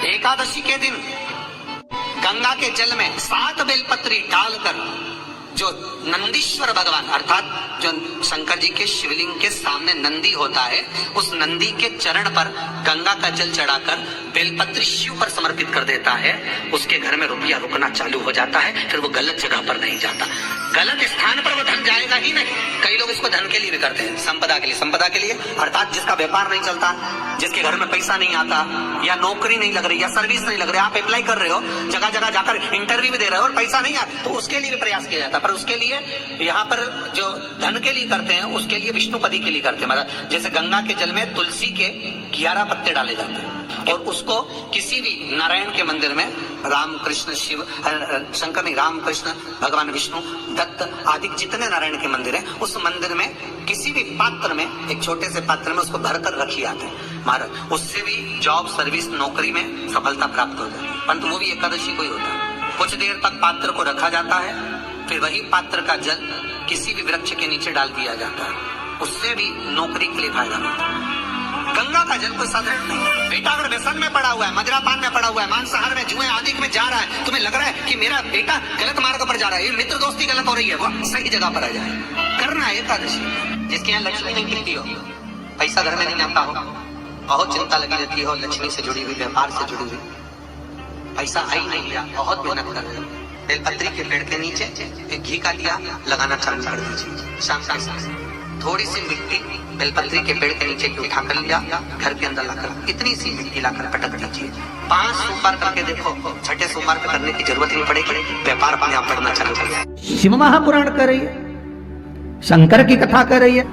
एकादशी के दिन गंगा के जल में 7 बेलपत्री डालकर जो नंदीश्वर भगवान अर्थात जो शंकर जी के शिवलिंग के सामने नंदी होता है, उस नंदी के चरण पर गंगा का जल चढ़ाकर बेलपत्री शिव पर समर्पित कर देता है, उसके घर में रुपया रुकना चालू हो जाता है। फिर वो गलत जगह पर नहीं जाता, गलत स्थान पर वो धन जाएगा ही नहीं। कई लोग इसको धन के लिए भी करते हैं, संपदा के लिए। संपदा के लिए अर्थात जिसका व्यापार नहीं चलता, जिसके घर में पैसा नहीं आता, या नौकरी नहीं लग रही, या सर्विस नहीं लग रही, आप अप्लाई कर रहे हो, जगह जगह जाकर इंटरव्यू भी दे रहे हो और पैसा नहीं आता, तो उसके लिए भी प्रयास किया जाता है। पर उसके लिए यहाँ पर जो धन के लिए करते हैं, उसके लिए विष्णुपदी के लिए करते हैं। मतलब जैसे गंगा के जल में तुलसी के 11 पत्ते डाले जाते हैं और उसको किसी भी नारायण के मंदिर में राम कृष्ण शिव शंकर नहीं, राम कृष्ण भगवान विष्णु दत्त आदि जितने नारायण के मंदिर हैं, उस मंदिर में किसी भी पात्र में, एक छोटे से पात्र में उसको भरकर रखी जाते हैं महाराज। उससे भी जॉब सर्विस नौकरी में सफलता प्राप्त हो जाए, परंतु वो भी एकादशी को ही होता है। कुछ देर तक पात्र को रखा जाता है, फिर वही पात्र का जल किसी भी वृक्ष के नीचे डाल दिया जाता है, उससे भी नौकरी के लिए फायदा होता है। गंगा का जल कोई साधारण नहीं। बेटा अगर व्यसन में पड़ा हुआ है, मदिरापान में पड़ा हुआ है, मांसाहार में, जुए आदि में जा रहा है, तुम्हें लग रहा है कि मेरा बेटा गलत मार्ग पर जा रहा है, ये मित्र दोस्ती गलत हो रही है, वो सही जगह पर आ जाए। करना है एकादशी। जिसके यहाँ लक्ष्मी नहीं गिरती हो, पैसा घर में नहीं आता हो, बहुत चिंता लगी रहती हो, लक्ष्मी से जुड़ी हुई, व्यापार से जुड़ी हुई, पैसा आई नहीं गया, बहुत मेहनत कर रहे हो, बेलपत्री के पेड़ के नीचे एक घी का दिया लगाना चालू कर दीजिए। शाम के थोड़ी सी मिट्टी बेलपत्री के पेड़ के नीचे की उठा कर लिया, घर के अंदर लाकर इतनी सी मिट्टी लाकर पटक दीजिए। 5 सोमवार करके देखो, छठे सोमवार पे करने की जरूरत नहीं पड़ेगी, व्यापार अपने आप बढ़ना चालू कर जाए। शिव महापुराण कर रही है, शंकर की कथा कर रही है,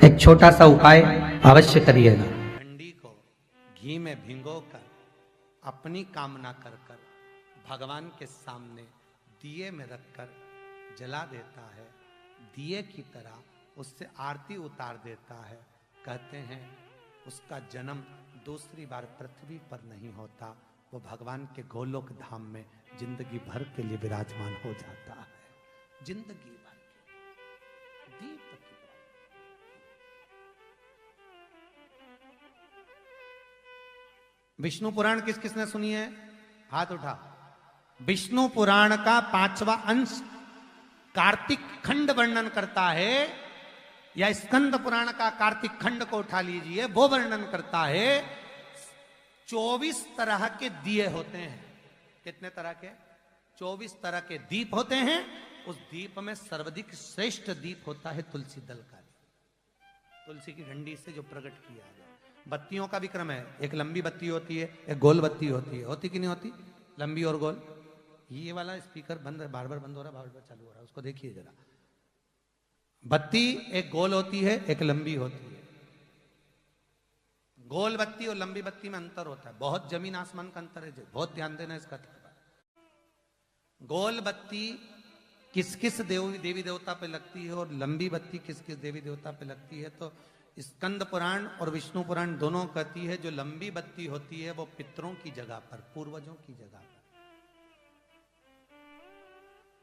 एक छोटा सा उपाय अवश्य करिएगा। हंडी को घी में भिगोकर अपनी कामना कर कर भगवान के सामने दिए में रखकर जला देता है, दिए की तरह उससे आरती उतार देता है। कहते हैं उसका जन्म दूसरी बार पृथ्वी पर नहीं होता, वो भगवान के गोलोक धाम में जिंदगी भर के लिए विराजमान हो जाता है। जिंदगी भर के दीप की विष्णु पुराण किस किसने सुनी है? हाथ उठा। विष्णु पुराण का 5वां अंश कार्तिक खंड वर्णन करता है, या स्कंद पुराण का कार्तिक खंड को उठा लीजिए, वो वर्णन करता है 24 तरह के दिए होते हैं। कितने तरह के? 24 तरह के दीप होते हैं। उस दीप में सर्वाधिक श्रेष्ठ दीप होता है तुलसी दल का, तुलसी की डंडी से जो प्रकट किया गया। बत्तियों का भी क्रम है, एक लंबी बत्ती होती है, एक गोल बत्ती होती है। होती कि नहीं होती? लंबी और गोल। ये वाला स्पीकर बंद है, बार बार बंद हो रहा है, बार बार चालू हो रहा है, उसको देखिए जरा। बत्ती एक गोल होती है, एक लंबी होती है। गोल बत्ती और लंबी बत्ती में अंतर होता है, बहुत जमीन आसमान का अंतर है, बहुत ध्यान देना इसका। गोल बत्ती किस किस देवी देवता पे लगती है और लंबी बत्ती किस किस देवी देवता पे लगती है, तो स्कंद पुराण और विष्णु पुराण दोनों कहती है जो लंबी बत्ती होती है वो पितरों की जगह पर, पूर्वजों की जगह पर,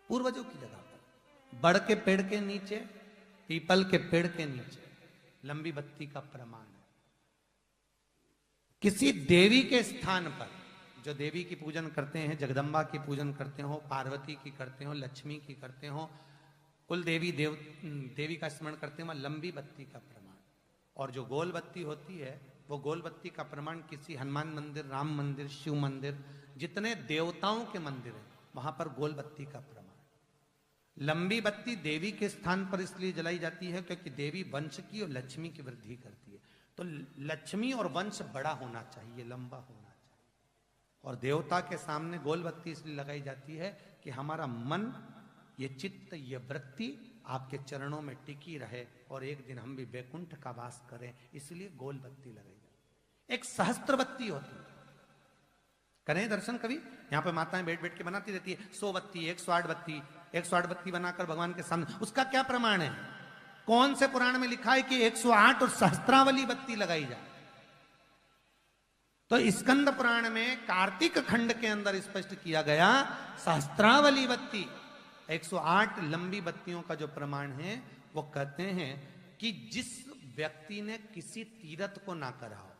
पूर्वजों की जगह पर, बड़ के पेड़ के नीचे, पीपल के पेड़ के नीचे लंबी बत्ती का प्रमाण है। किसी देवी के स्थान पर, जो देवी की पूजन करते हैं, जगदम्बा की पूजन करते हो, पार्वती की करते हो, लक्ष्मी की करते हो, कुल देवी का स्मरण करते हैं, लंबी बत्ती का प्रमाण। और जो गोल बत्ती होती है, वो गोल बत्ती का प्रमाण किसी हनुमान मंदिर, राम मंदिर, शिव मंदिर, जितने देवताओं के मंदिर हैं वहां पर गोल बत्ती का प्रमाण। लंबी बत्ती देवी के स्थान पर इसलिए जलाई जाती है क्योंकि देवी वंश की और लक्ष्मी की वृद्धि करती है, तो लक्ष्मी और वंश बड़ा होना चाहिए, लंबा होना चाहिए। और देवता के सामने गोल बत्ती इसलिए लगाई जाती है कि हमारा मन, ये चित्त, ये वृत्ति आपके चरणों में टिकी रहे और एक दिन हम भी वैकुंठ का वास करें, इसलिए गोल बत्ती लगाई जाती है। एक सहस्त्र बत्ती होती है, करें दर्शन कभी? यहाँ पे माताएं बैठ बैठ के बनाती रहती है 100 बत्ती, 108 बत्ती, 108 बत्ती बनाकर भगवान के सामने। उसका क्या प्रमाण है? कौन से पुराण में लिखा है कि 108 और सहस्त्रावली बत्ती लगाई जाए? तो स्कंद पुराण में कार्तिक खंड के अंदर स्पष्ट किया गया, सहस्त्रावली बत्ती, 108 लंबी बत्तियों का जो प्रमाण है, वो कहते हैं कि जिस व्यक्ति ने किसी तीर्थ को ना करा हो,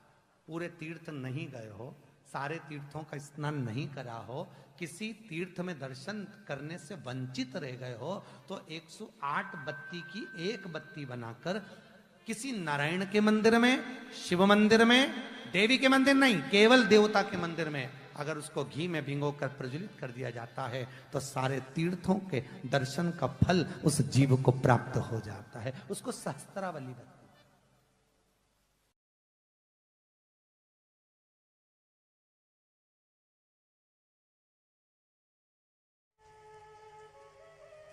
पूरे तीर्थ नहीं गए हो, सारे तीर्थों का स्नान नहीं करा हो, किसी तीर्थ में दर्शन करने से वंचित रह गए हो, तो 108 बत्ती की एक बत्ती बनाकर किसी नारायण के मंदिर में, शिव मंदिर में, देवी के मंदिर नहीं, केवल देवता के मंदिर में अगर उसको घी में भिगोकर प्रज्वलित कर दिया जाता है तो सारे तीर्थों के दर्शन का फल उस जीव को प्राप्त हो जाता है। उसको सहस्त्रावली बत्ती।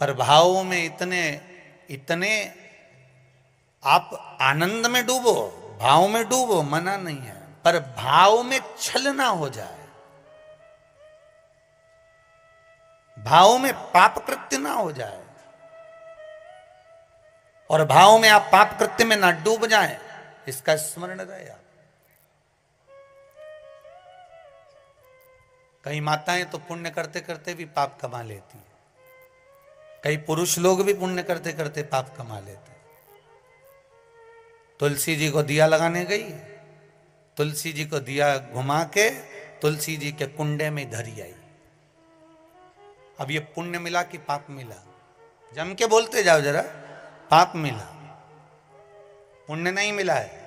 पर भावों में इतने आप आनंद में डूबो, भाव में डूबो, मना नहीं है, पर भाव में छल ना हो जाए, भाव में पाप कृत्य ना हो जाए, और भाव में आप पाप कृत्य में ना डूब जाएं, इसका स्मरण रहे आप। कई माताएं तो पुण्य करते करते भी पाप कमा लेती हैं, कई पुरुष लोग भी पुण्य करते करते पाप कमा लेते हैं। तुलसी जी को दिया लगाने गई, तुलसी जी को दिया घुमा के तुलसी जी के कुंडे में धरी आई। अब ये पुण्य मिला कि पाप मिला? जम के बोलते जाओ जरा, पाप मिला, पुण्य नहीं मिला है।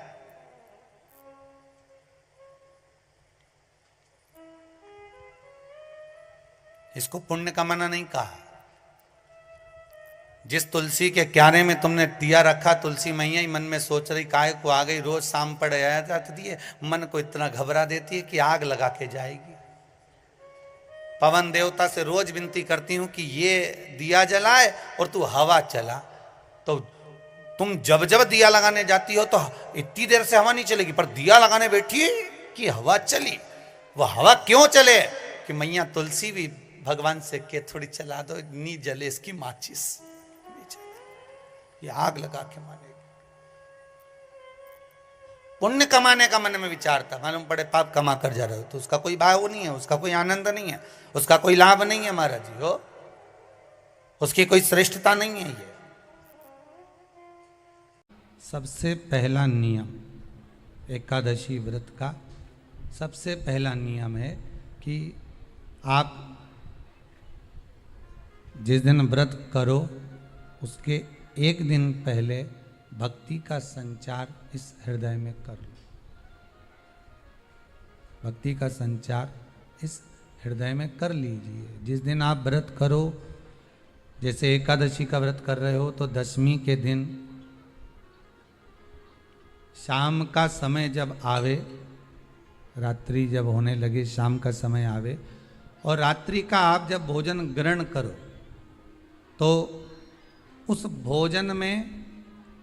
इसको पुण्य कमाना नहीं कहा। जिस तुलसी के क्यारे में तुमने दिया रखा, तुलसी मैया ही मन में सोच रही काहे को आ गई, रोज शाम पड़ आया जाती है, मन को इतना घबरा देती है कि आग लगा के जाएगी। पवन देवता से रोज विनती करती हूं कि ये दिया जलाए और तू हवा चला। तो तुम जब जब दिया लगाने जाती हो तो इतनी देर से हवा नहीं चलेगी, पर दिया लगाने बैठी कि हवा चली। वह हवा क्यों चले? कि मैया तुलसी भी भगवान से के थोड़ी चला दो, नी जले इसकी माचिस, ये आग लगा के मानेगी। पुण्य कमाने का मन में विचार था, मालूम पड़े पाप कमा कर जा रहे हो तो उसका कोई भाव नहीं है, उसका कोई आनंद नहीं है, उसका कोई लाभ नहीं है महाराज जी हो, उसकी कोई श्रेष्ठता नहीं है। ये सबसे पहला नियम एकादशी व्रत का, सबसे पहला नियम है कि आप जिस दिन व्रत करो उसके एक दिन पहले भक्ति का संचार इस हृदय में कर लो। भक्ति का संचार इस हृदय में कर लीजिए। जिस दिन आप व्रत करो, जैसे एकादशी का व्रत कर रहे हो तो दशमी के दिन शाम का समय जब आवे, रात्रि जब होने लगे, शाम का समय आवे और रात्रि का आप जब भोजन ग्रहण करो तो उस भोजन में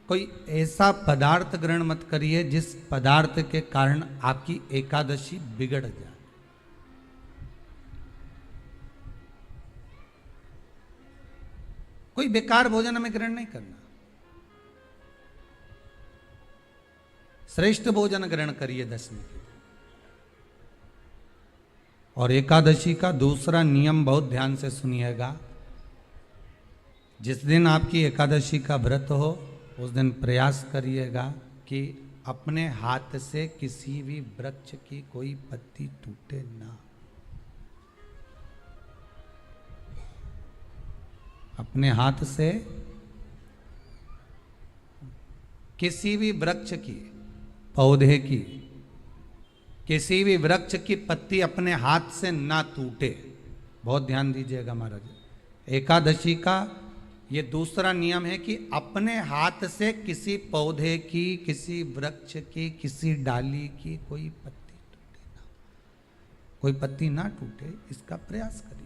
कोई ऐसा पदार्थ ग्रहण मत करिए जिस पदार्थ के कारण आपकी एकादशी बिगड़ जाए। कोई बेकार भोजन हमें ग्रहण नहीं करना, श्रेष्ठ भोजन ग्रहण करिए दशमी के। और एकादशी का दूसरा नियम बहुत ध्यान से सुनिएगा। जिस दिन आपकी एकादशी का व्रत हो उस दिन प्रयास करिएगा कि अपने हाथ से किसी भी वृक्ष की कोई पत्ती टूटे ना। अपने हाथ से किसी भी वृक्ष की, पौधे की, किसी भी वृक्ष की पत्ती अपने हाथ से ना टूटे। बहुत ध्यान दीजिएगा महाराज। एकादशी का ये दूसरा नियम है कि अपने हाथ से किसी पौधे की, किसी वृक्ष की, किसी डाली की कोई पत्ती टूटे ना, कोई पत्ती ना टूटे, इसका प्रयास करिए।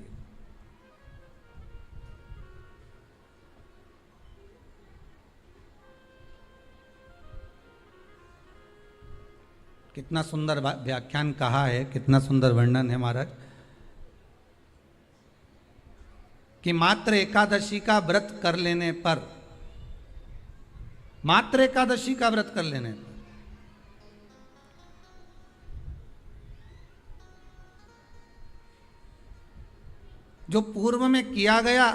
कितना सुंदर व्याख्यान कहा है, कितना सुंदर वर्णन है महाराज कि मात्र एकादशी का व्रत कर लेने पर, मात्र एकादशी का व्रत कर लेने पर जो पूर्व में किया गया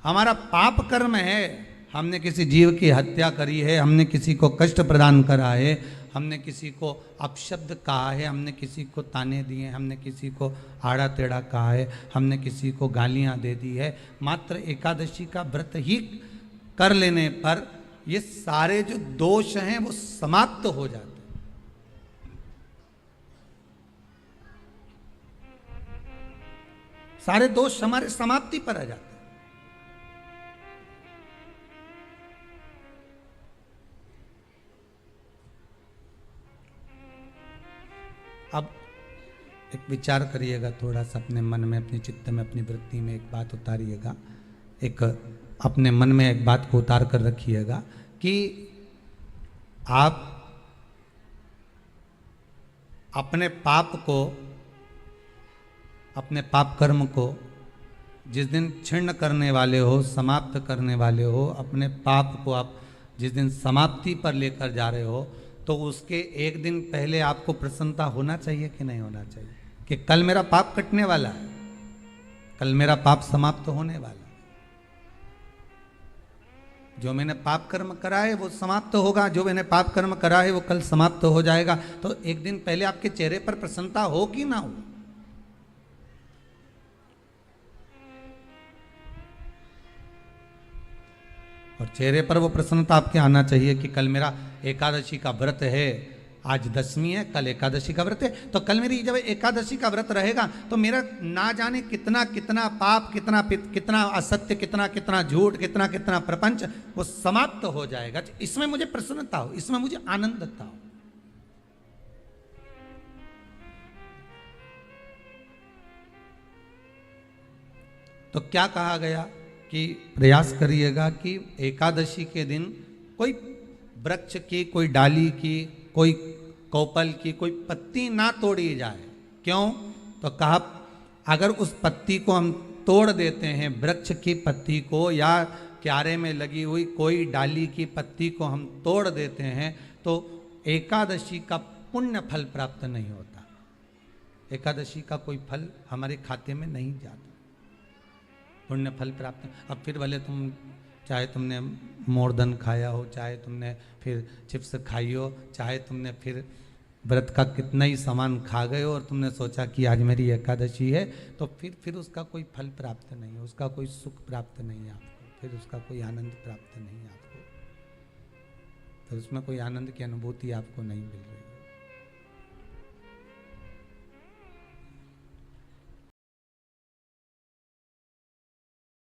हमारा पाप कर्म है, हमने किसी जीव की हत्या करी है, हमने किसी को कष्ट प्रदान करा है, हमने किसी को अपशब्द कहा है, हमने किसी को ताने दिए, हमने किसी को आड़ा टेढ़ा कहा है, हमने किसी को गालियां दे दी है, मात्र एकादशी का व्रत ही कर लेने पर ये सारे जो दोष हैं वो समाप्त हो जाते हैं। सारे दोष हमारे समाप्ति पर आ जाते हैं। अब एक विचार करिएगा थोड़ा सा अपने मन में, अपने चित्त में, अपनी वृत्ति में एक बात उतारिएगा, एक अपने मन में एक बात को उतार कर रखिएगा कि आप अपने पाप को, अपने पाप कर्म को जिस दिन क्षीण करने वाले हो, समाप्त करने वाले हो, अपने पाप को आप जिस दिन समाप्ति पर लेकर जा रहे हो, तो उसके एक दिन पहले आपको प्रसन्नता होना चाहिए कि नहीं होना चाहिए कि कल मेरा पाप कटने वाला है, कल मेरा पाप समाप्त होने वाला है, जो मैंने पाप कर्म करा है वो समाप्त होगा, जो मैंने पाप कर्म करा है वो कल समाप्त हो जाएगा। तो एक दिन पहले आपके चेहरे पर प्रसन्नता हो कि ना हो? और चेहरे पर वो प्रसन्नता आपके आना चाहिए कि कल मेरा एकादशी का व्रत है, आज दशमी है, कल एकादशी का व्रत है, तो कल मेरी जब एकादशी का व्रत रहेगा तो मेरा ना जाने कितना कितना पाप, कितना कितना असत्य, कितना कितना झूठ, कितना कितना प्रपंच वो समाप्त हो जाएगा। इसमें मुझे प्रसन्नता हो, इसमें मुझे आनंदता हो। तो क्या कहा गया कि प्रयास करिएगा कि एकादशी के दिन कोई वृक्ष की, कोई डाली की, कोई कोपल की कोई पत्ती ना तोड़ी जाए। क्यों? तो कहा अगर उस पत्ती को हम तोड़ देते हैं, वृक्ष की पत्ती को या क्यारे में लगी हुई कोई डाली की पत्ती को हम तोड़ देते हैं तो एकादशी का पुण्य फल प्राप्त नहीं होता, एकादशी का कोई फल हमारे खाते में नहीं जाता, पुण्य फल प्राप्त। अब फिर भले तुम चाहे तुमने मोरधन खाया हो, चाहे तुमने फिर चिप्स खाई हो, चाहे तुमने फिर व्रत का कितना ही सामान खा गए हो और तुमने सोचा कि आज मेरी एकादशी है, तो फिर उसका कोई फल प्राप्त नहीं है, उसका कोई सुख प्राप्त नहीं है आपको, फिर उसका कोई आनंद प्राप्त नहीं है आपको, फिर उसमें कोई आनंद की अनुभूति आपको नहीं मिल रही।